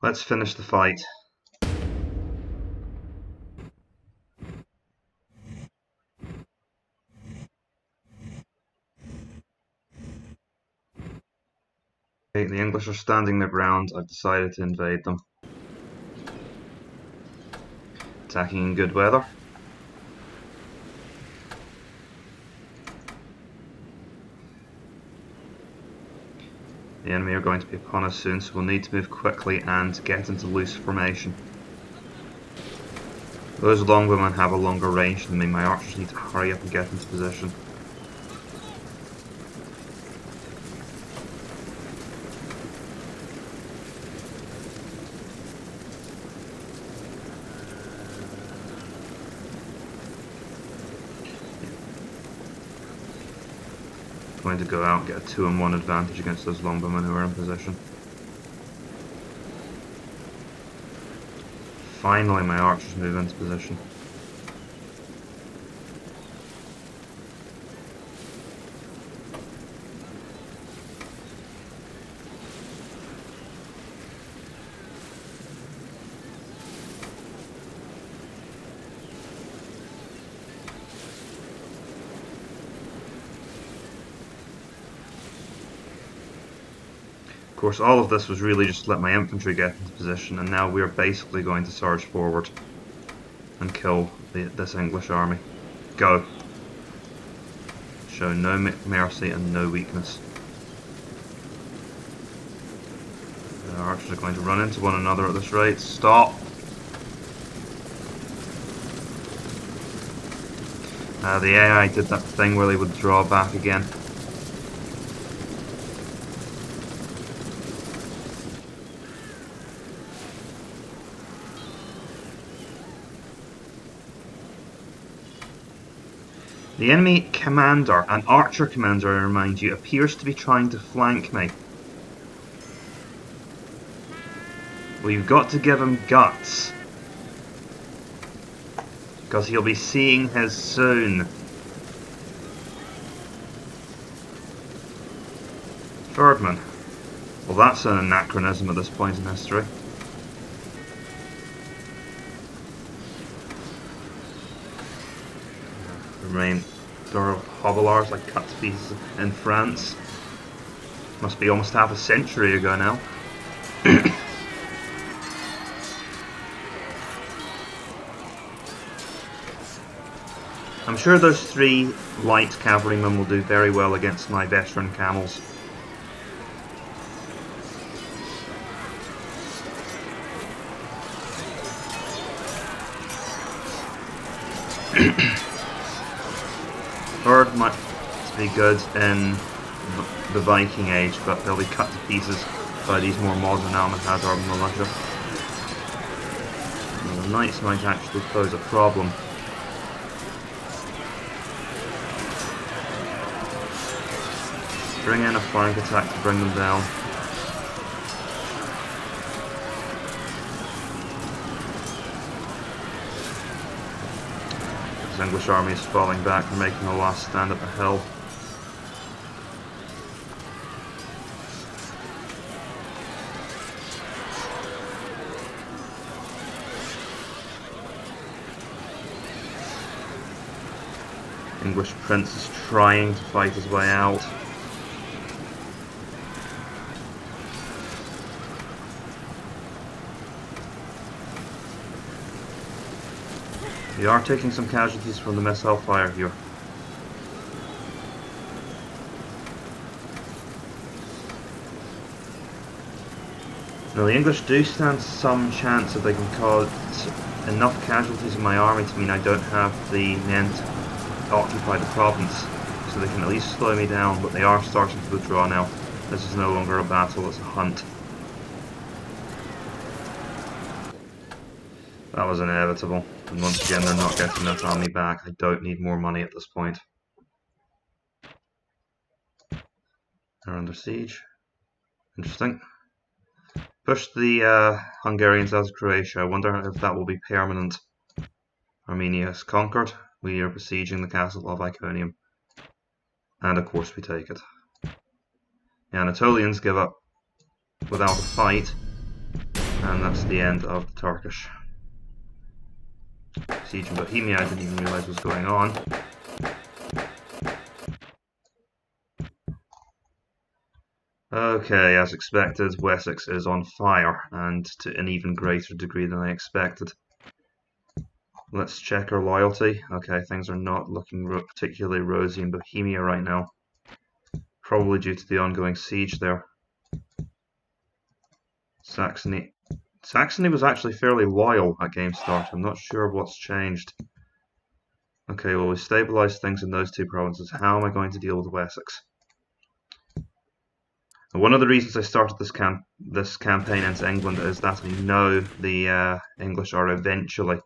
Let's finish the fight. Okay, the English are standing their ground. I've decided to invade them. Attacking in good weather. The enemy are going to be upon us soon, so we'll need to move quickly and get into loose formation. Those longbowmen have a longer range than me. My archers need to hurry up and get into position. Going to go out and get a 2-on-1 advantage against those longbowmen who are in position. Finally, my archers move into position. Of course, all of this was really just to let my infantry get into position, and now we're basically going to surge forward and kill this English army. Go. Show no mercy and no weakness. The archers are going to run into one another at this rate. Stop! The AI did that thing where they would draw back again. The enemy commander, an archer commander I remind you, appears to be trying to flank me. We've got to give him guts. Because he'll be seeing his soon. Ferdman. Well, that's an anachronism at this point in history. There are hovelars like cut to pieces in France. Must be almost half a century ago now. I'm sure those 3 light cavalrymen will do very well against my veteran camels. Herd might be good in the Viking Age, but they'll be cut to pieces by these more modern Almohad or militia. The knights might actually pose a problem. Bring in a flank attack to bring them down. The English army is falling back and making a last stand at the hill. English prince is trying to fight his way out. We are taking some casualties from the missile fire here. Now the English do stand some chance if they can cause enough casualties in my army to mean I don't have the men to occupy the province, so they can at least slow me down, but they are starting to withdraw now. This is no longer a battle, it's a hunt. That was inevitable. And once again, they're not getting that army back. I don't need more money at this point. They're under siege. Interesting. Push the Hungarians out of Croatia. I wonder if that will be permanent. Armenia is conquered. We are besieging the castle of Iconium. And of course we take it. The Anatolians give up without a fight. And that's the end of the Turkish siege in Bohemia. I didn't even realise what was going on. Okay, as expected, Wessex is on fire, and to an even greater degree than I expected. Let's check our loyalty. Okay, things are not looking particularly rosy in Bohemia right now. Probably due to the ongoing siege there. Saxony. Saxony was actually fairly loyal at game start. I'm not sure what's changed. Okay, well, we stabilized things in those two provinces. How am I going to deal with Wessex? One of the reasons I started this campaign into England is that I know the English are eventually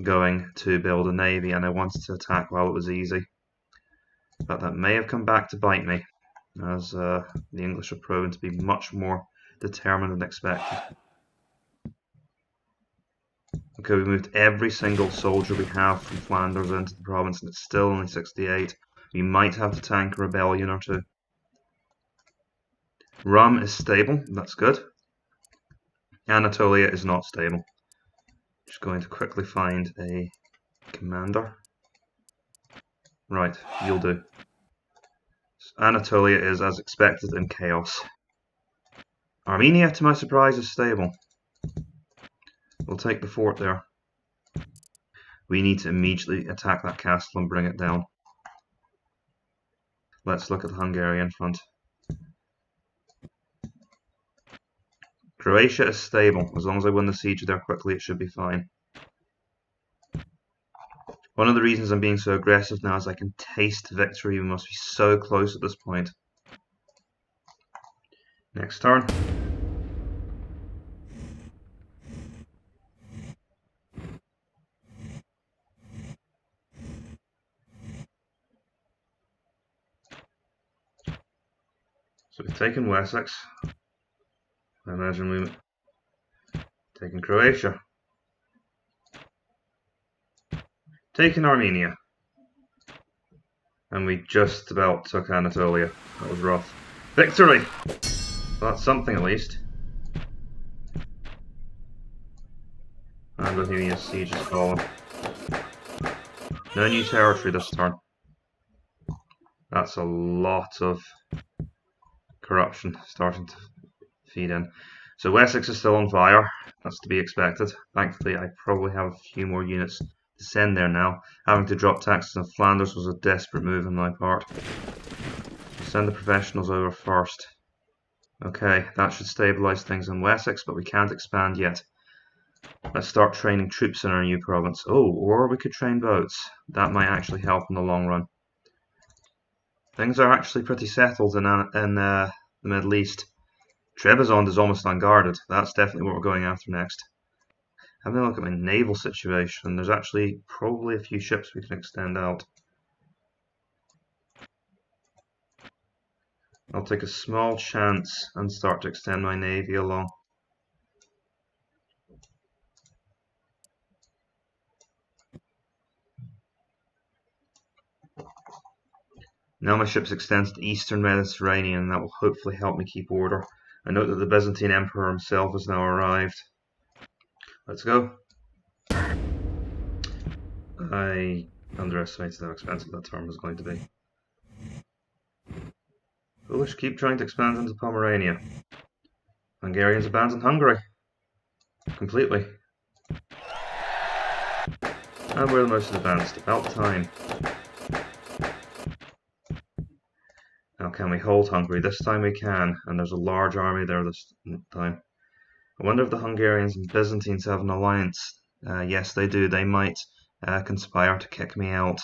going to build a navy, and I wanted to attack while it was easy. But that may have come back to bite me, as the English are proven to be much more determined than expected. Okay, we moved every single soldier we have from Flanders into the province, and it's still only 68. We might have to tank a rebellion or two. Rum is stable, that's good. Anatolia is not stable. Just going to quickly find a commander. Right, you'll do. Anatolia is, as expected, in chaos. Armenia, to my surprise, is stable. We'll take the fort there. We need to immediately attack that castle and bring it down. Let's look at the Hungarian front. Croatia is stable. As long as I win the siege there quickly, it should be fine. One of the reasons I'm being so aggressive now is I can taste victory. We must be so close at this point. Next turn. So we've taken Wessex. I imagine we've taken Croatia. Taken Armenia. And we just about took Anatolia. That was rough. Victory! Well, that's something at least. And Bohemia's siege is fallen. No new territory this turn. That's a lot of corruption starting to feed in. So Wessex is still on fire. That's to be expected. Thankfully, I probably have a few more units to send there now. Having to drop taxes on Flanders was a desperate move on my part. Send the professionals over first. Okay, that should stabilize things in Wessex, but we can't expand yet. Let's start training troops in our new province. Oh, or we could train boats. That might actually help in the long run. Things are actually pretty settled in the Middle East. Trebizond is almost unguarded. That's definitely what we're going after next. Having a look at my naval situation, there's actually probably a few ships we can extend out. I'll take a small chance and start to extend my navy along. Now my ships extend to the eastern Mediterranean, and that will hopefully help me keep order. I note that the Byzantine Emperor himself has now arrived. Let's go. I underestimated how expensive that term was going to be. Polish keep trying to expand into Pomerania. Hungarians abandon Hungary. Completely. And we're the most advanced. About time. Now can we hold Hungary? This time we can, and there's a large army there this time. I wonder if the Hungarians and Byzantines have an alliance. Yes, they do. They might conspire to kick me out.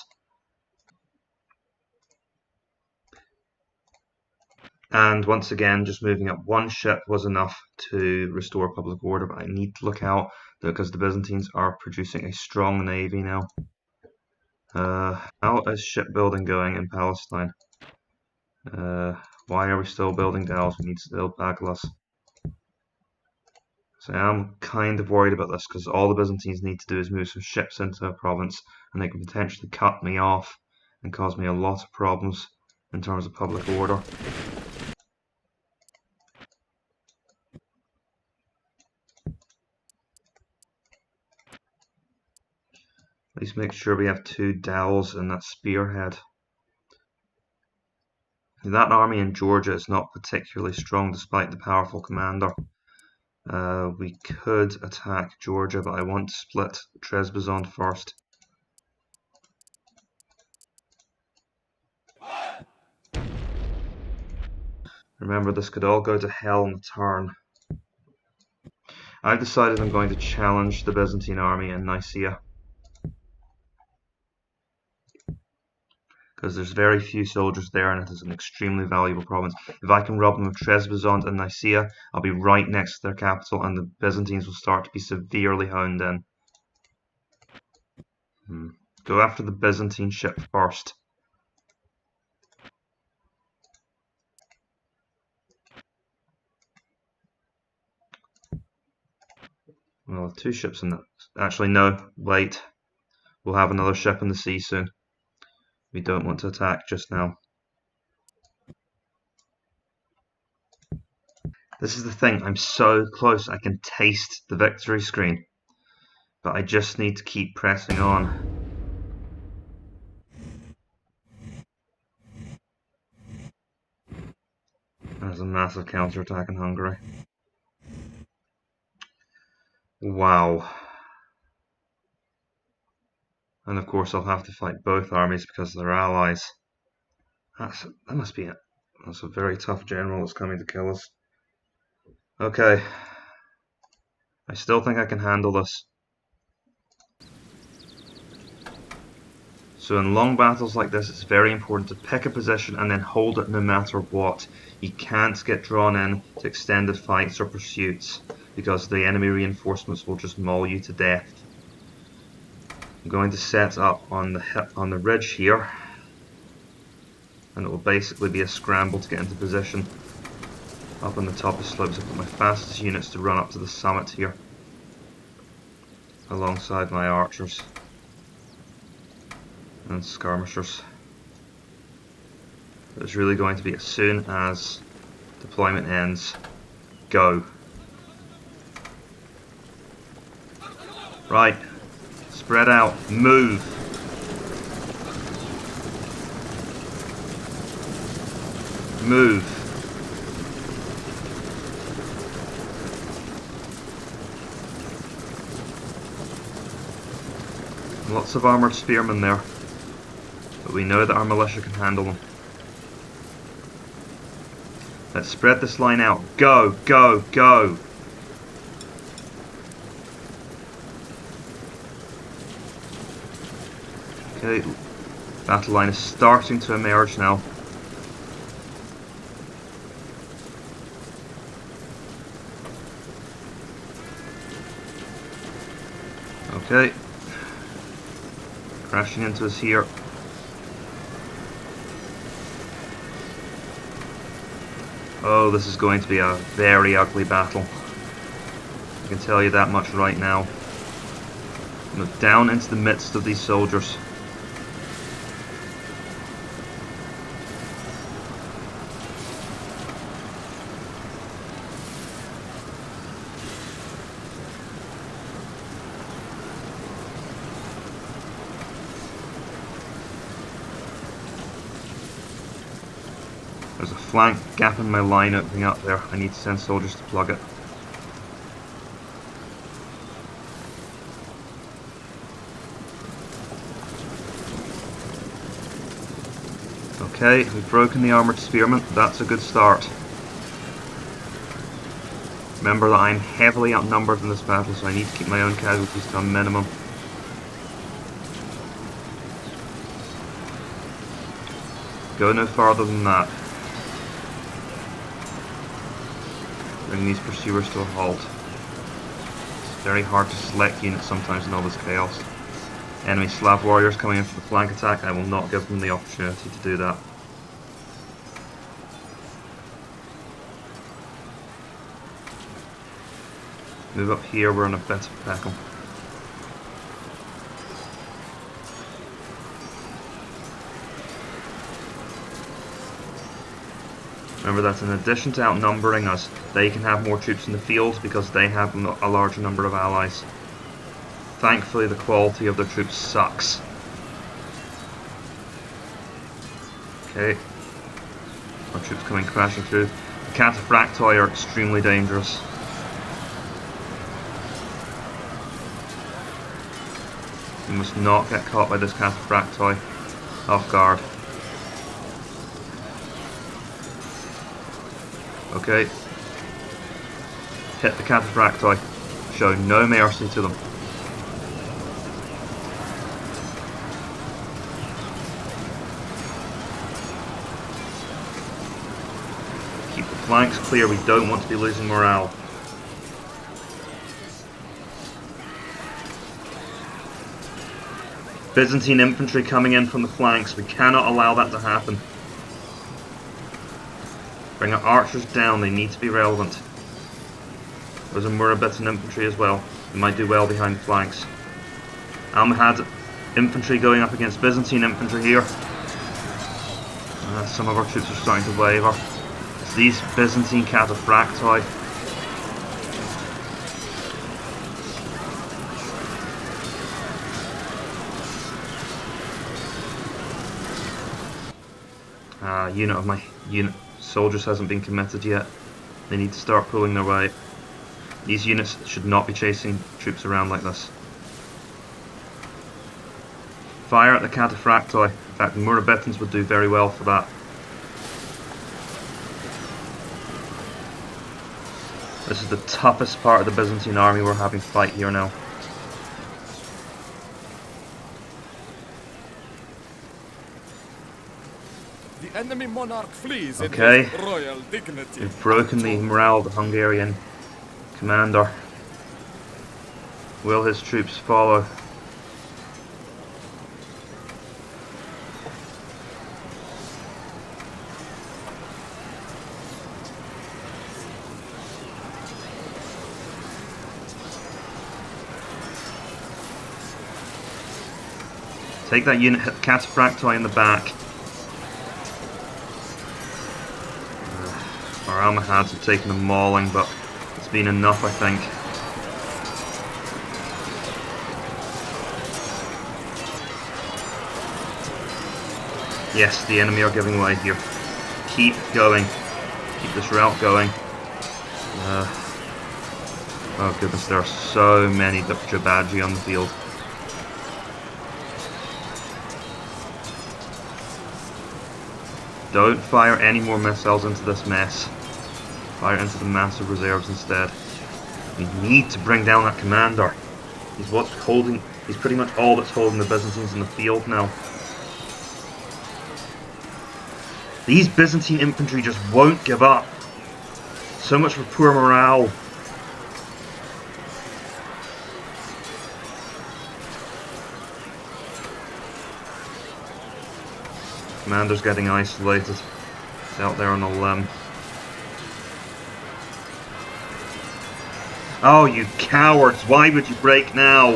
And once again, just moving up one ship was enough to restore public order, but I need to look out because the Byzantines are producing a strong navy now. How is shipbuilding going in Palestine? Why are we still building dhows? We need to build bagglas. So I'm kind of worried about this because all the Byzantines need to do is move some ships into a province and they can potentially cut me off and cause me a lot of problems in terms of public order. Let's make sure we have 2 dowels in that spearhead. That army in Georgia is not particularly strong despite the powerful commander. We could attack Georgia, but I want to split Trebizond first. Remember, this could all go to hell in a turn. I've decided I'm going to challenge the Byzantine army in Nicaea, because there's very few soldiers there and it is an extremely valuable province. If I can rob them of Trebizond and Nicaea, I'll be right next to their capital and the Byzantines will start to be severely honed in. Go after the Byzantine ship first. Well, 2 ships in that. Actually, no, wait. We'll have another ship in the sea soon. We don't want to attack just now. This is the thing, I'm so close, I can taste the victory screen. But I just need to keep pressing on. There's a massive counterattack in Hungary. Wow. And of course I'll have to fight both armies because they're allies. That must be it. That's a very tough general that's coming to kill us. Okay. I still think I can handle this. So in long battles like this, it's very important to pick a position and then hold it no matter what. You can't get drawn in to extended fights or pursuits, because the enemy reinforcements will just maul you to death. I'm going to set up on the ridge here, and it will basically be a scramble to get into position. Up on the top of the slopes, I put my fastest units to run up to the summit here, alongside my archers and skirmishers. It's really going to be as soon as deployment ends, go. Right, spread out, move. Move. Lots of armoured spearmen there, but we know that our militia can handle them. Let's spread this line out. Go, go, go! Okay, battle line is starting to emerge now. Okay. Crashing into us here. Oh, this is going to be a very ugly battle. I can tell you that much right now. Look down into the midst of these soldiers. There's a flank gap in my line opening up there. I need to send soldiers to plug it. Okay, we've broken the armoured spearmen. That's a good start. Remember that I'm heavily outnumbered in this battle, so I need to keep my own casualties to a minimum. Go no farther than that. Bring these pursuers to a halt. It's very hard to select units sometimes in all this chaos. Enemy Slav warriors coming in for the flank attack, I will not give them the opportunity to do that. Move up here, we're on a bit of Peckham. Remember that in addition to outnumbering us, they can have more troops in the field because they have a larger number of allies. thankfully the quality of their troops sucks. Okay. Our troops coming crashing through. The cataphracti are extremely dangerous. You must not get caught by this cataphracti off guard. Okay. Hit the cataphracti. Show no mercy to them. Keep the flanks clear, we don't want to be losing morale. Byzantine infantry coming in from the flanks, we cannot allow that to happen. Bring our archers down, they need to be relevant. There's a Almoravid infantry as well, they might do well behind the flanks. Almohad infantry going up against Byzantine infantry here. Some of our troops are starting to waver. It's these Byzantine cataphracti. Unit of my unit soldiers hasn't been committed yet. They need to start pulling their weight. These units should not be chasing troops around like this. Fire at the cataphracti. In fact, the Almoravids would do very well for that. This is the toughest part of the Byzantine army we're having to fight here now. The enemy monarch flees Okay. in his royal dignity. We've broken the morale of the Hungarian commander. Will his troops follow? Take that unit, hit the cataphracti in the back. Our Almohads have taken a mauling, but it's been enough, I think. Yes, the enemy are giving way here. Keep going. Keep this route going. Oh goodness, there are so many Jabaji on the field. Don't fire any more missiles into this mess. Fire into the massive reserves instead. We need to bring down that commander. He's pretty much all that's holding the Byzantines in the field now. These Byzantine infantry just won't give up. So much for poor morale. Commander's getting isolated. He's out there on a limb. Oh, you cowards! Why would you break now?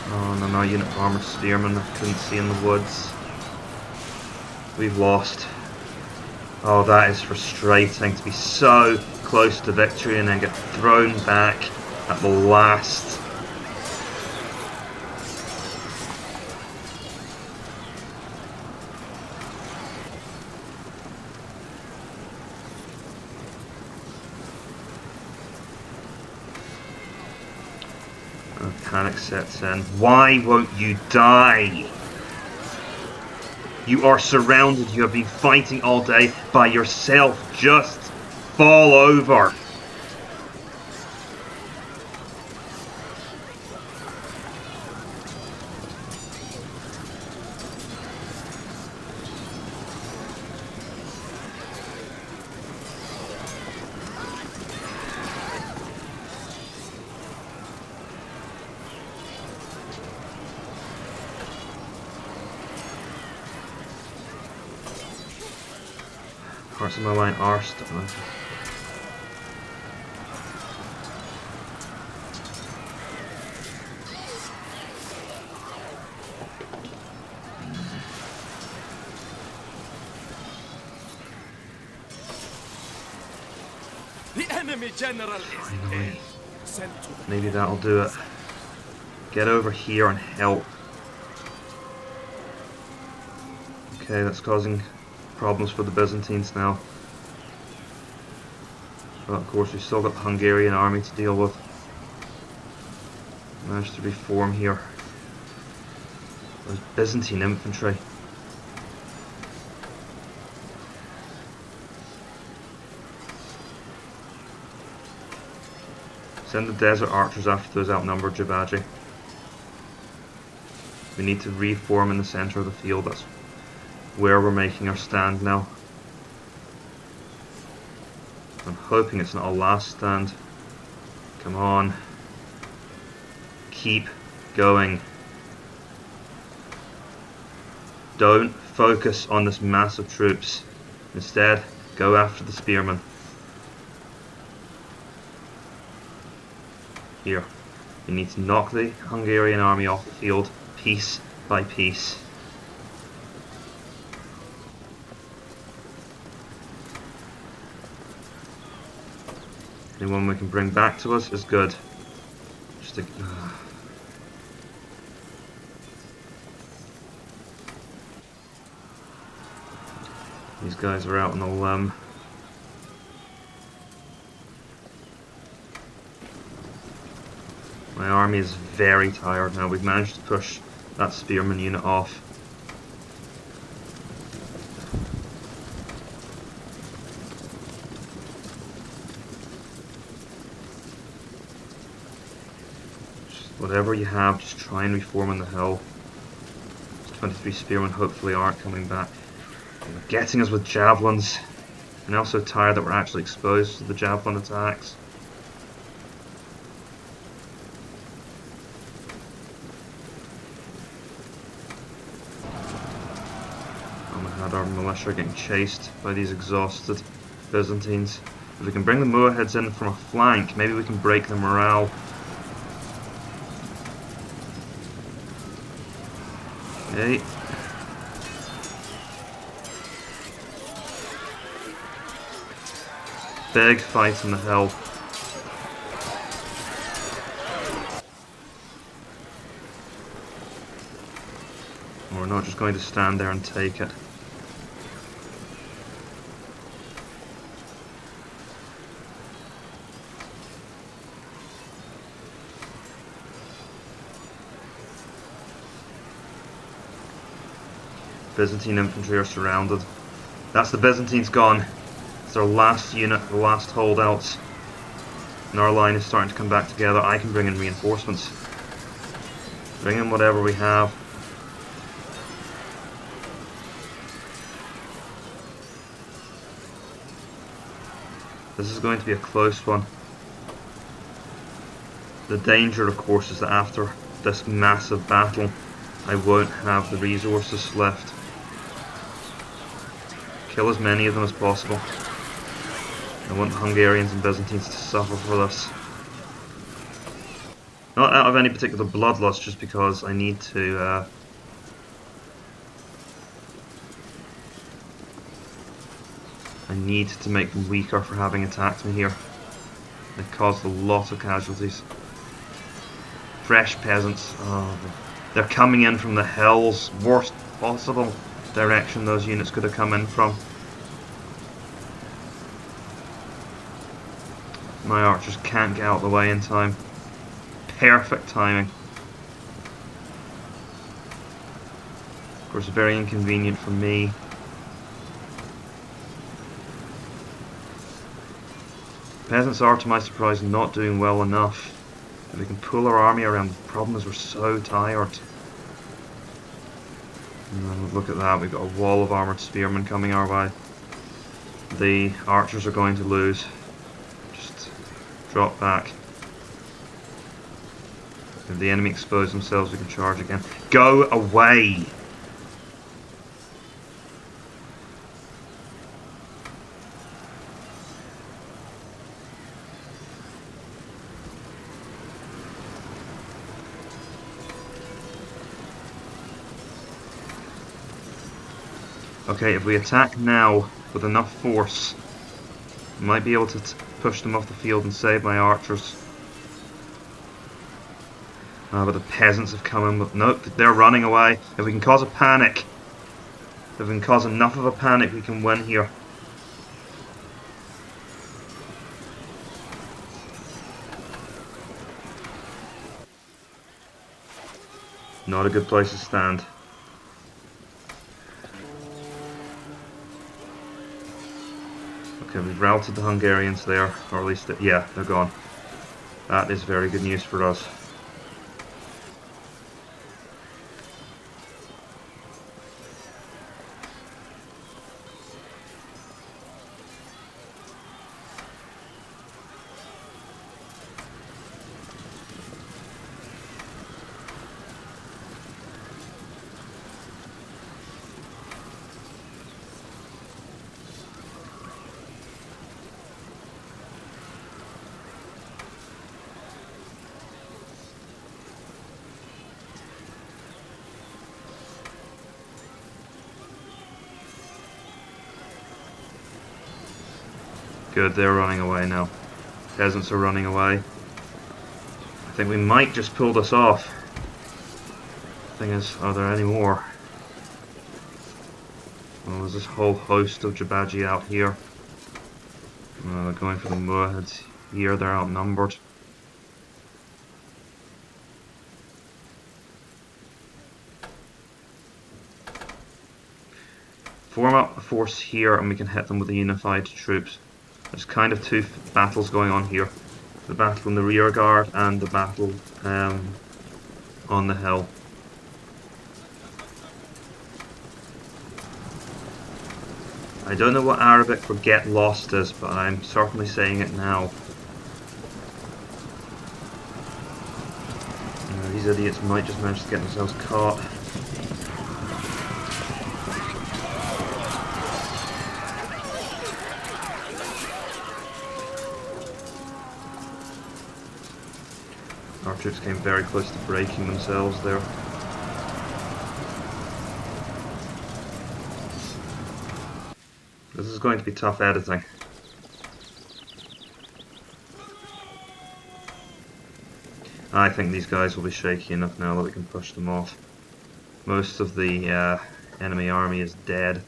Oh no, no, unit of armoured spearmen I couldn't see in the woods. We've lost. Oh, that is frustrating to be so close to victory and then get thrown back at the last. Panic sets in. Why won't you die? You are surrounded. You have been fighting all day by yourself. Just fall over. Parts of my line are stuck. The enemy general is Finally. dead. Sent to the Maybe that'll do it. Get over here and help. Okay, that's causing problems for the Byzantines now. But of course, we've still got the Hungarian army to deal with. Managed to reform here. Those Byzantine infantry. Send the desert archers after those outnumbered Javaji. We need to reform in the centre of the field. That's where we're making our stand now. I'm hoping it's not a last stand. Come on. Keep going. Don't focus on this mass of troops. Instead, go after the spearmen. Here. We need to knock the Hungarian army off the field, piece by piece. Anyone we can bring back to us is good. Just to, These guys are out on a limb. My army is very tired now. We've managed to push that spearman unit off. Whatever you have, just try and reform on the hill. Those 23 spearmen hopefully aren't coming back. They're getting us with javelins. I'm now so tired that we're actually exposed to the javelin attacks. Almohad our militia are getting chased by these exhausted Byzantines. If we can bring the Almohads in from a flank, maybe we can break their morale. Okay. Big fight in the hill. We're not just going to stand there and take it. Byzantine infantry are surrounded. That's the Byzantines gone. It's their last unit, the last holdouts. And our line is starting to come back together. I can bring in reinforcements. Bring in whatever we have. This is going to be a close one. The danger, of course, is that after this massive battle, I won't have the resources left. Kill as many of them as possible. I want the Hungarians and Byzantines to suffer for this. Not out of any particular bloodlust, just because I need to make them weaker for having attacked me here. They've caused a lot of casualties. Fresh peasants. Oh, they're coming in from the hills. Worst possible direction those units could have come in from. My archers can't get out of the way in time. Perfect timing. Of course, very inconvenient for me. Peasants are, to my surprise, not doing well enough. If we can pull our army around, the problem is we're so tired. And look at that, we've got a wall of armoured spearmen coming our way. The archers are going to lose. Just drop back. If the enemy expose themselves, we can charge again. Go away! Okay, if we attack now with enough force, Might be able to push them off the field and save my archers. But the peasants have come in. But nope, they're running away. If we can cause a panic, if we can cause enough of a panic, we can win here. Not a good place to stand. Okay, we've routed the Hungarians there, or at least, yeah, they're gone. That is very good news for us. Good, they're running away now. Peasants are running away. I think we might just pull this off. Thing is, are there any more? Well, there's this whole host of Jabaji out here. They're going for the Almohads here, they're outnumbered. Form up a force here and we can hit them with the unified troops. There's kind of two battles going on here. The battle in the rear guard and the battle on the hill. I don't know what Arabic for get lost is, but I'm certainly saying it now. These idiots might just manage to get themselves caught. Our troops came very close to breaking themselves there. This is going to be tough editing. I think these guys will be shaky enough now that we can push them off. Most of the enemy army is dead.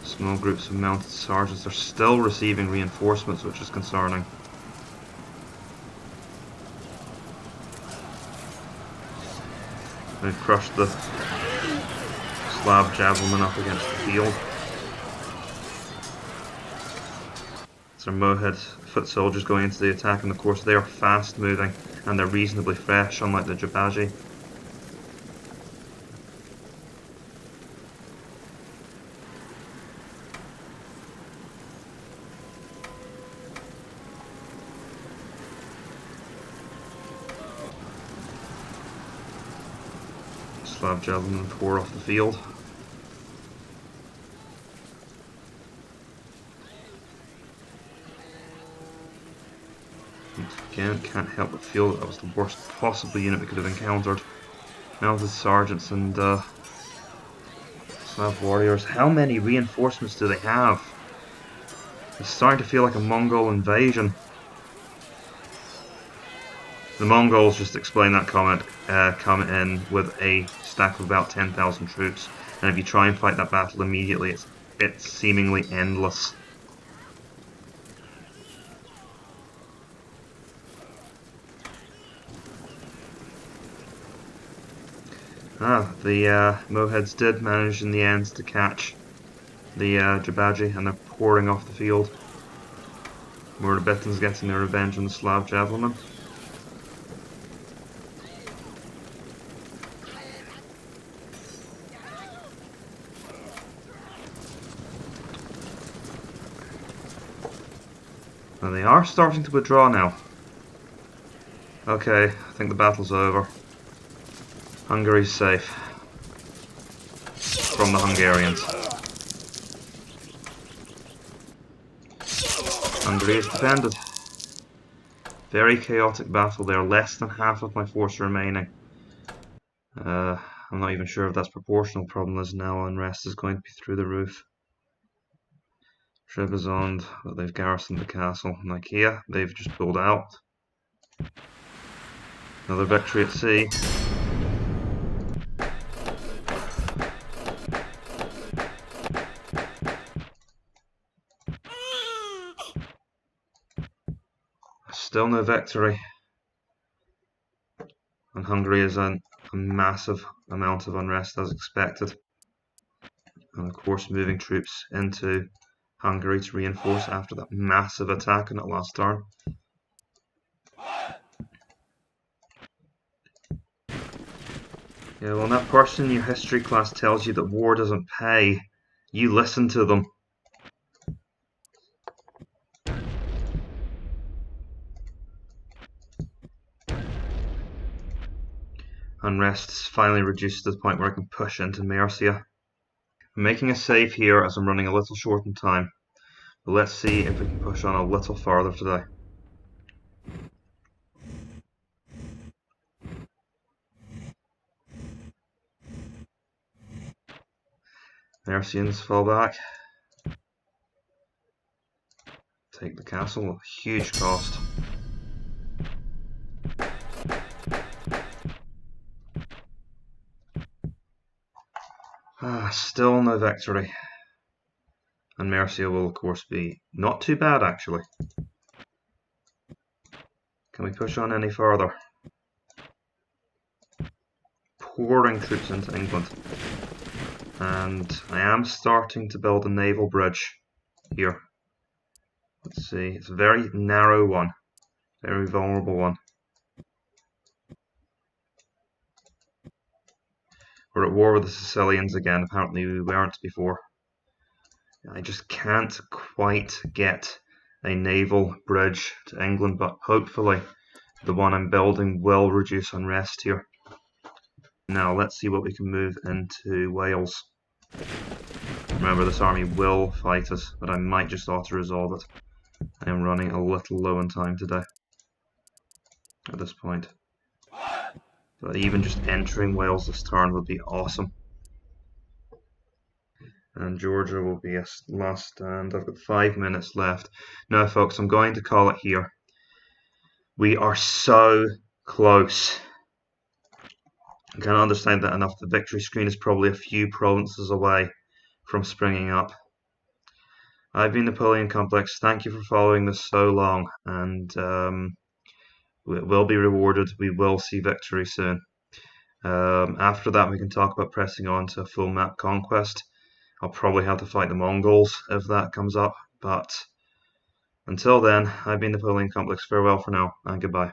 Small groups of mounted sergeants are still receiving reinforcements, which is concerning. They've crushed the Slav javelin up against the field. It's our Mohid foot soldiers going into the attack, and of course they are fast moving and they're reasonably fresh, unlike the Jabaji. Slav javelin pour off the field. Once again, can't help but feel that was the worst possible unit we could have encountered. Mounted sergeants and Slav warriors. How many reinforcements do they have? It's starting to feel like a Mongol invasion. The Mongols, just to explain that comment, come in with a stack of about 10,000 troops, and if you try and fight that battle immediately, it's seemingly endless. The Mohads did manage in the end to catch the Jabaji, and they're pouring off the field. Moravitans getting their revenge on the Slav javelin. And they are starting to withdraw now. Okay, I think the battle's over. Hungary's safe from the Hungarians. Hungary is defended. Very chaotic battle there, less than half of my force remaining. I'm not even sure if that's proportional. Problem is now unrest is going to be through the roof. Trebizond, but they've garrisoned the castle. Nicaea, they've just pulled out. Another victory at sea. Still no victory. And Hungary is in a massive amount of unrest as expected. And of course moving troops into Hungary to reinforce after that massive attack in that last turn. Yeah, when that person in your history class tells you that war doesn't pay, you listen to them. Unrest is finally reduced to the point where I can push into Mercia. I'm making a save here as I'm running a little short in time. But let's see if we can push on a little farther today. Mercians fall back. Take the castle at a huge cost. Still no victory. And Mercia will of course be not too bad actually. Can we push on any further? Pouring troops into England. And I am starting to build a naval bridge here. Let's see, it's a very narrow one. Very vulnerable one. We're at war with the Sicilians again. Apparently we weren't before. I just can't quite get a naval bridge to England, but hopefully the one I'm building will reduce unrest here. Now let's see what we can move into Wales. Remember, this army will fight us, but I might just auto-resolve it. I am running a little low on time today at this point. But even just entering Wales this turn would be awesome. And Georgia will be a last stand. I've got 5 minutes left. Now folks, I'm going to call it here. We are so close. I can't understand that enough. The victory screen is probably a few provinces away from springing up. I've been Napoleon Complex. Thank you for following this so long, and it will be rewarded. We will see victory soon. After that, we can talk about pressing on to a full map conquest. I'll probably have to fight the Mongols if that comes up, but until then, I've been Napoleon Complex. Farewell for now, and goodbye.